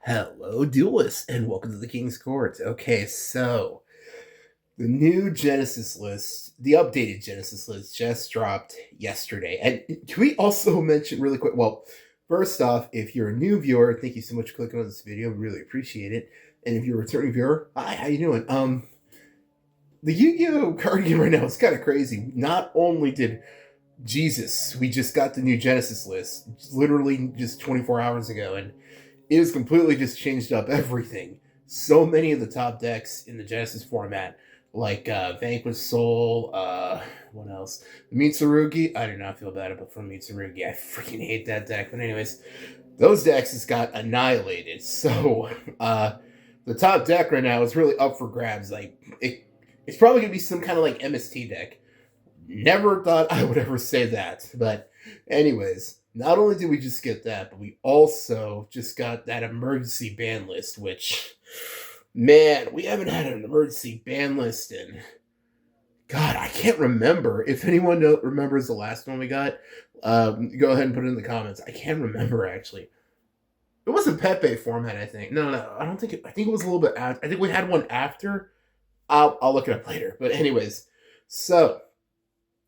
Hello, duelists, and welcome to the King's Court. Okay, so the new Genesis list, the updated Genesis list, just dropped yesterday. And can we also mention really quick? Well, first off, if you're a new viewer, thank you so much for clicking on this video. We really appreciate it. And if you're a returning viewer, hi, how you doing? The Yu-Gi-Oh card game right now is kind of crazy. Not only did Jesus, we just got the new Genesis list, literally just 24 hours ago, and it has completely just changed up everything. So many of the top decks in the Genesis format, like Vanquish Soul, what else? Mitsurugi. I do not feel bad about from Mitsurugi. I freaking hate that deck. But anyways, those decks just got annihilated. So the top deck right now is really up for grabs. It's probably gonna be some kind of like MST deck. Never thought I would ever say that, but anyways, not only did we just get that, but we also just got that emergency ban list, which, man, we haven't had an emergency ban list in, God, I can't remember. If anyone remembers the last one we got, go ahead and put it in the comments. I can't remember, actually. It wasn't Pepe format, I think. No, I don't think it, I think it was a little bit after. I think we had one after. I'll look it up later. But anyways, so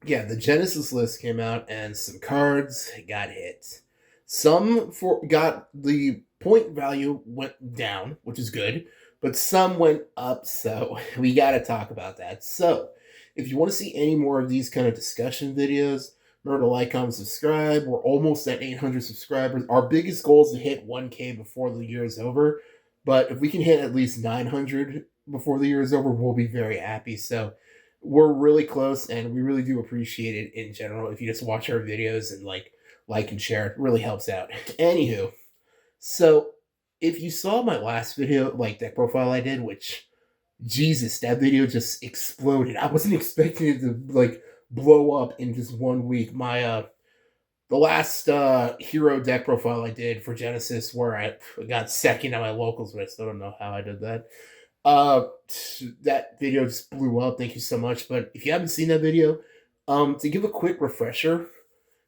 yeah, the Genesis list came out and some cards got hit. Some got the point value went down, which is good, but some went up, so we got to talk about that. So, if you want to see any more of these kind of discussion videos, remember to like, comment, subscribe. We're almost at 800 subscribers. Our biggest goal is to hit 1K before the year is over, but if we can hit at least 900 before the year is over, we'll be very happy. So, we're really close, and we really do appreciate it in general. If you just watch our videos and like and share, it really helps out. Anywho, so if you saw my last video, like deck profile I did, which Jesus, that video just exploded. I wasn't expecting it to like blow up in just 1 week. My the last hero deck profile I did for Genesis, where I got second at my locals, but I still don't know how I did that. Uh, that video just blew up. Thank you so much. But if you haven't seen that video, to give a quick refresher,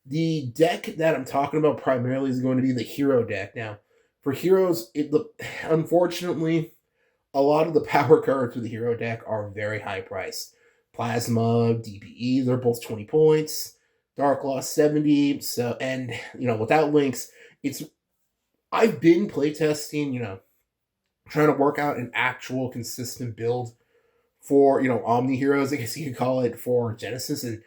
the deck that I'm talking about primarily is going to be the hero deck. Now, for heroes, unfortunately, a lot of the power cards for the hero deck are very high priced. Plasma, DPE, they're both 20 points. Dark Law 70. So, and without links, it's I've been playtesting, trying to work out an actual consistent build for Omni Heroes, I guess you could call it, for Genesis. And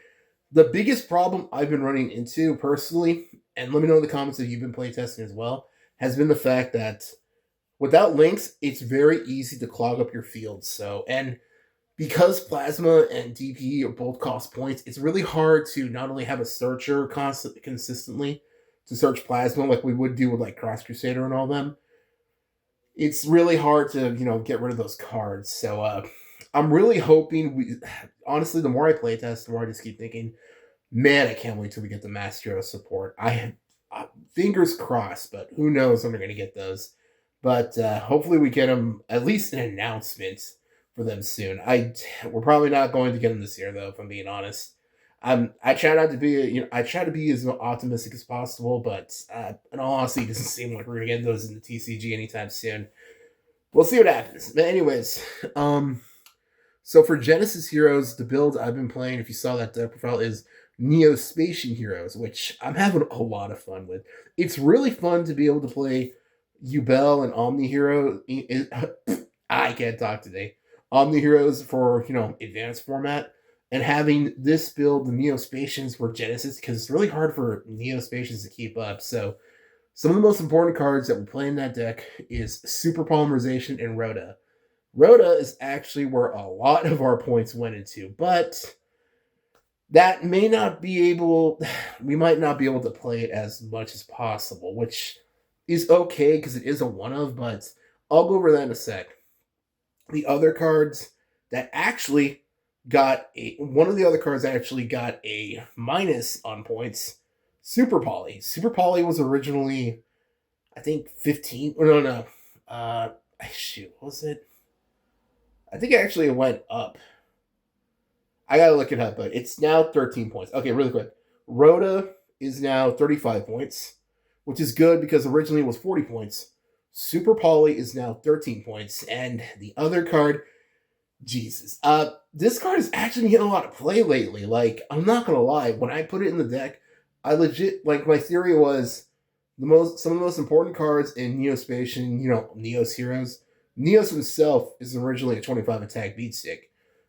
the biggest problem I've been running into personally, and let me know in the comments if you've been playtesting as well, has been the fact that without links, it's very easy to clog up your field. So, and because Plasma and DPE are both cost points, it's really hard to not only have a searcher consistently to search Plasma like we would do with like Cross Crusader and all them. It's really hard to get rid of those cards. So I'm really hoping we. Honestly, the more I play test, the more I just keep thinking, man, I can't wait till we get the Master Hero support. Fingers crossed, but who knows when we're gonna get those. But hopefully we get them, at least an announcement for them soon. We're probably not going to get them this year though, if I'm being honest. I try not to be, I try to be as optimistic as possible, but in all honesty, it doesn't seem like we're gonna get those in the TCG anytime soon. We'll see what happens. But anyways, so for Genesis Heroes, the build I've been playing, if you saw that deck profile, is Neo-Spacian Heroes, which I'm having a lot of fun with. It's really fun to be able to play Yubel and Omni Hero. I can't talk today. Omni Heroes for advanced format, and having this build, the Neo-Spacians for Genesis, because it's really hard for Neo-Spacians to keep up. So some of the most important cards that we play in that deck is Super Polymerization and Rhoda. Rhoda is actually where a lot of our points went into, but that may not be able, we might not be able to play it as much as possible, which is okay because it is a one of, but I'll go over that in a sec. The other cards that actually one of the other cards actually got a minus on points, Super Poly. Super Poly was originally, I think, 15, or no. Shoot, was it? I think actually it went up. I gotta look it up, but it's now 13 points. Okay, really quick. Rhoda is now 35 points, which is good because originally it was 40 points. Super Poly is now 13 points, and the other card, Jesus. This card is actually getting a lot of play lately. Like, I'm not gonna lie, when I put it in the deck, I legit like my theory was some of the most important cards in Neo-Spacian, Neos heroes. Neos himself is originally a 25 attack beatstick.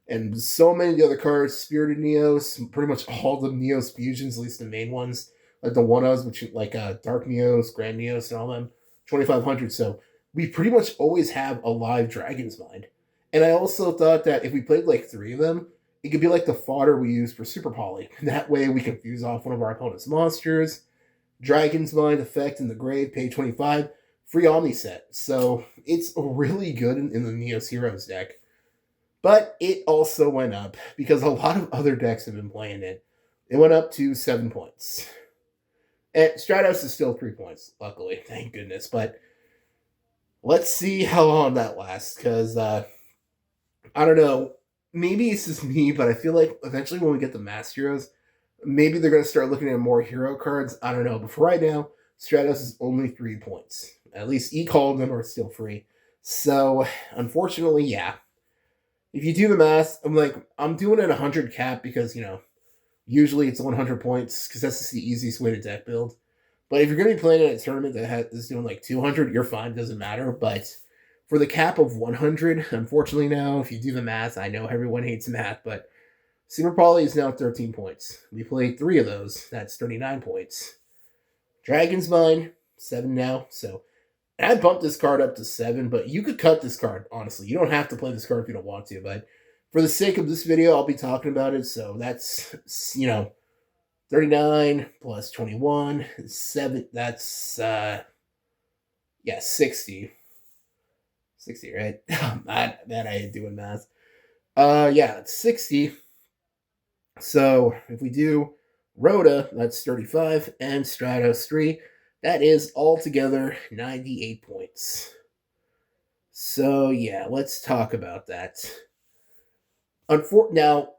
And so many of the other cards, Spirited Neos, pretty much all the Neos fusions, at least the main ones, like the one-ofs, which like Dark Neos, Grand Neos, and all them, 2500. So we pretty much always have a live Dragon's Mind. And I also thought that if we played like three of them, it could be like the fodder we use for Super Poly. That way we can fuse off one of our opponent's monsters. Dragon's Mind effect in the grave, pay 25, free Omni set. So it's really good in the Neos Heroes deck. But it also went up because a lot of other decks have been playing it. It went up to 7 points. And Stratos is still 3 points, luckily, thank goodness. But let's see how long that lasts, because I don't know. Maybe it's just me, but I feel like eventually when we get the Master Heroes, maybe they're going to start looking at more hero cards. I don't know. But for right now, Stratos is only 3 points. At least all of them are still free. So, unfortunately, yeah. If you do the math, I'm doing it at 100 cap because, usually it's 100 points because that's just the easiest way to deck build. But if you're going to be playing in a tournament that is doing like 200, you're fine. Doesn't matter. But for the cap of 100, unfortunately now, if you do the math, I know everyone hates math, but Super Poly is now 13 points. We played 3 of those. That's 39 points. Dragon's Mind, 7 now. So I bumped this card up to 7, but you could cut this card, honestly. You don't have to play this card if you don't want to, but for the sake of this video, I'll be talking about it. So that's, 39 plus 21, 7, that's, 60. 60, right? Man, I ain't doing math. It's 60. So if we do Rhoda, that's 35, and Stratos 3, that is altogether 98 points. So yeah, let's talk about that. Now,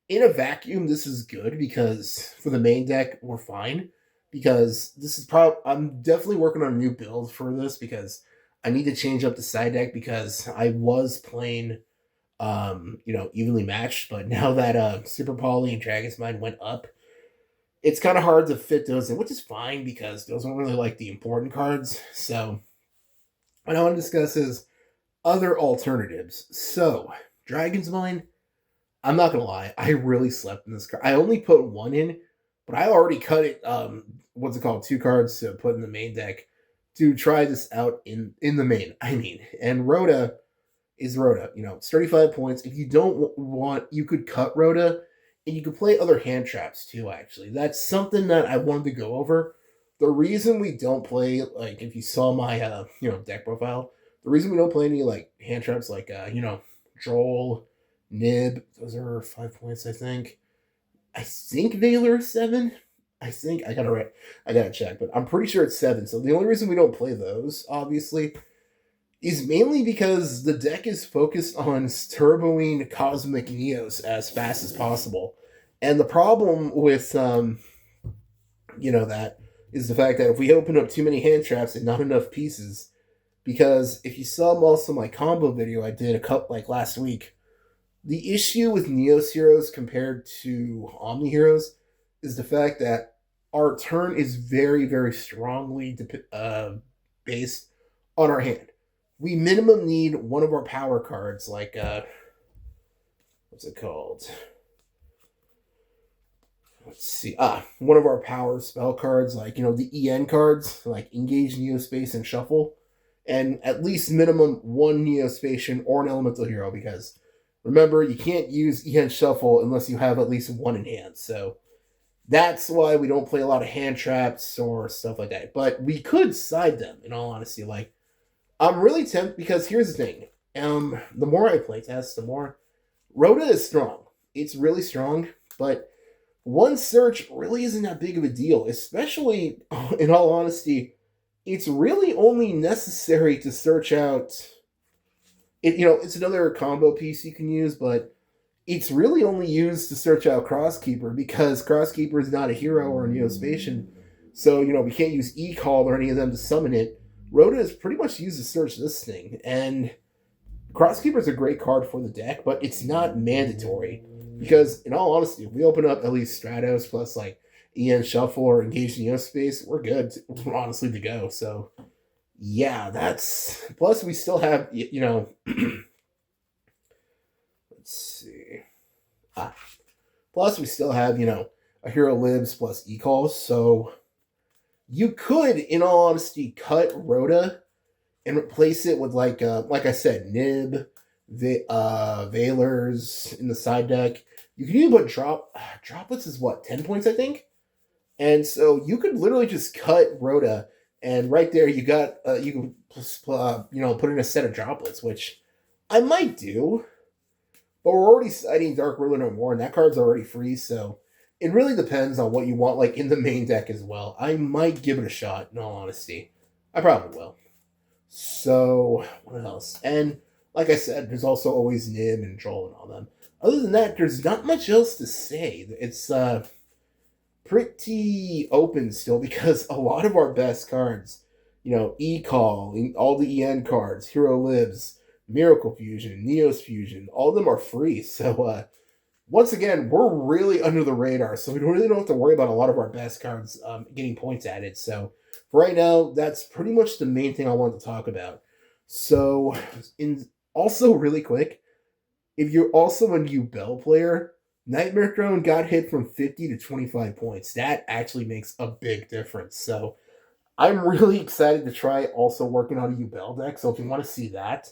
in a vacuum, this is good because for the main deck, we're fine. Because this is I'm definitely working on a new build for this because I need to change up the side deck because I was playing, evenly matched. But now that Super Poly and Dragon's Mind went up, it's kind of hard to fit those in, which is fine because those aren't really like the important cards. So what I want to discuss is other alternatives. So Dragon's Mind, I'm not gonna lie, I really slept in this card. I only put 1 in, but I already cut it. 2 cards to put in the main deck to try this out in the main. And Rhoda is Rhoda. It's 35 points. If you don't want, you could cut Rhoda, and you could play other hand traps too. Actually, that's something that I wanted to go over. The reason we don't play, like, if you saw my deck profile, the reason we don't play any like hand traps like Droll, Nib, those are 5 points, I think. I think Valor is 7. I think I gotta check, but I'm pretty sure it's 7. So the only reason we don't play those, obviously, is mainly because the deck is focused on turboing Cosmic Neos as fast as possible. And the problem with that is the fact that if we open up too many hand traps and not enough pieces, because if you saw also my combo video I did last week, the issue with Neos heroes compared to Omni heroes is the fact that our turn is very, very strongly based on our hand. We minimum need one of our power cards, like, what's it called? Let's see. One of our power spell cards, like, the EN cards, like Engage, Neo-Space, and Shuffle. And at least minimum 1 Neo-Spacian or an Elemental Hero, because remember, you can't use EN Shuffle unless you have at least 1 in hand. So that's why we don't play a lot of hand traps or stuff like that. But we could side them, in all honesty. Like, I'm really tempted, because here's the thing. The more I play test, the more Rhoda is strong. It's really strong, but one search really isn't that big of a deal, especially, in all honesty, it's really only necessary to search out it's another combo piece you can use, but it's really only used to search out Crosskeeper, because Crosskeeper is not a hero or a Neo-Spacian. So, we can't use E-Call or any of them to summon it. Rhoda is pretty much used to search this thing, and Crosskeeper is a great card for the deck, but it's not mandatory. Because, in all honesty, if we open up at least Stratos plus like EN Shuffle or Engage Neo-Space, we're good, honestly, to go. So, yeah, that's. Plus, we still have, let's see. Ah. Plus, we still have, a Hero Lives plus E-Calls. So, you could, in all honesty, cut Rhoda and replace it with like I said, Nib, Valors in the side deck. You can even put droplets is what 10 points I think, and so you could literally just cut Rhoda, and right there you got you can put in a set of droplets, which I might do, but we're already citing Dark Ruler no more, and that card's already free, so it really depends on what you want like in the main deck as well. I might give it a shot. In all honesty, I probably will. So, what else? And like I said, there's also always Nib and Troll and all them. Other than that, there's not much else to say. It's pretty open still because a lot of our best cards, E-Call, all the EN cards, Hero Lives, Miracle Fusion, Neos Fusion, all of them are free. So, once again, we're really under the radar, so we really don't have to worry about a lot of our best cards getting points added. So, for right now, that's pretty much the main thing I wanted to talk about. So, also really quick, if you're also a new Bell player, Nightmare Throne got hit from 50 to 25 points. That actually makes a big difference. So, I'm really excited to try also working on a Ubel deck. So, if you want to see that,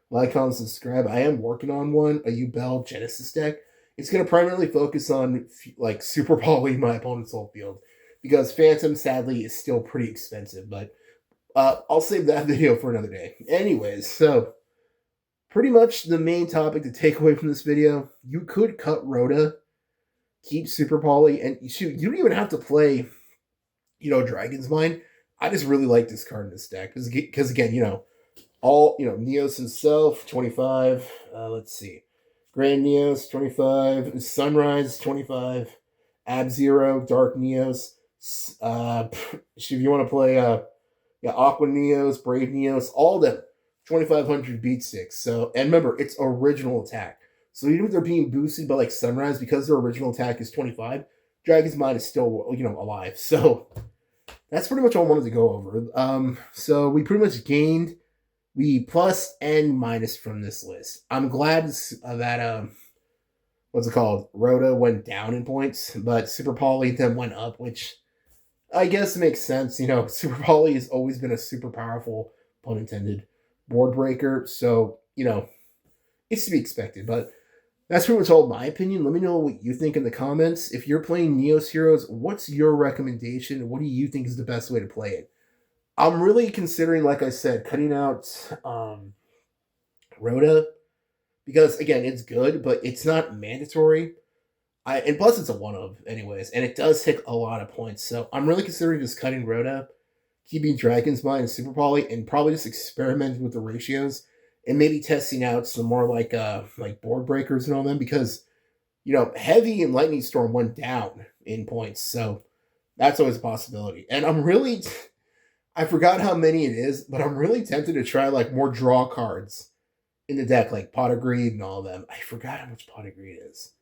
like, comment, subscribe. I am working on one, a Ubel Genesys deck. It's going to primarily focus on like super poly my opponent's whole field because Phantom sadly is still pretty expensive, but I'll save that video for another day. Anyways, so pretty much the main topic to take away from this video, you could cut Rhoda, keep super poly, and shoot, you don't even have to play, Dragon's Mind. I just really like this card in this deck because again, all Neos himself 25. Let's see. Grand Neos, 25. Sunrise, 25. Ab-Zero, Dark Neos. If you want to play Aqua Neos, Brave Neos, all of them, 2,500 beat sticks. So, and remember, it's original attack. So even if they're being boosted by like Sunrise, because their original attack is 25, Dragon's Mind is still, alive. So that's pretty much all I wanted to go over. So we pretty much gained the plus and minus from this list. I'm glad that what's it called? Rhoda went down in points, but Super Poly then went up, which I guess makes sense. Super Poly has always been a super powerful, pun intended, board breaker. So, it's to be expected. But that's pretty much all my opinion. Let me know what you think in the comments. If you're playing Neos Heroes, what's your recommendation? What do you think is the best way to play it? I'm really considering, like I said, cutting out Rhoda because again, it's good, but it's not mandatory. And plus it's a one of anyways, and it does take a lot of points. So I'm really considering just cutting Rhoda, keeping Dragon's Mind and Super Poly, and probably just experimenting with the ratios and maybe testing out some more like board breakers and all them because Heavy and Lightning Storm went down in points, so that's always a possibility. And I forgot how many it is, but I'm really tempted to try like more draw cards in the deck, like Pot of Greed and all of them. I forgot how much Pot of Greed is.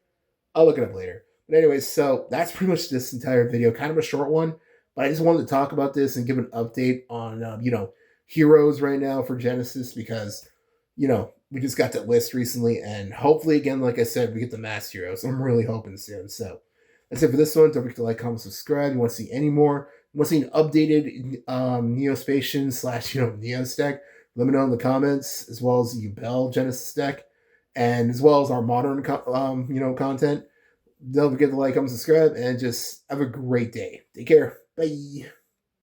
I'll look it up later. But anyways, so that's pretty much this entire video. Kind of a short one, but I just wanted to talk about this and give an update on, heroes right now for Genesys because, we just got that list recently. And hopefully, again, like I said, we get the mass heroes. I'm really hoping soon. So that's it for this one. Don't forget to like, comment, subscribe. You want to see any more? You want to see an updated Neo-Spacians / Neos deck? Let me know in the comments, as well as the Ubel Genesys deck, and as well as our modern content. Don't forget to like, comment, subscribe, and just have a great day. Take care. Bye.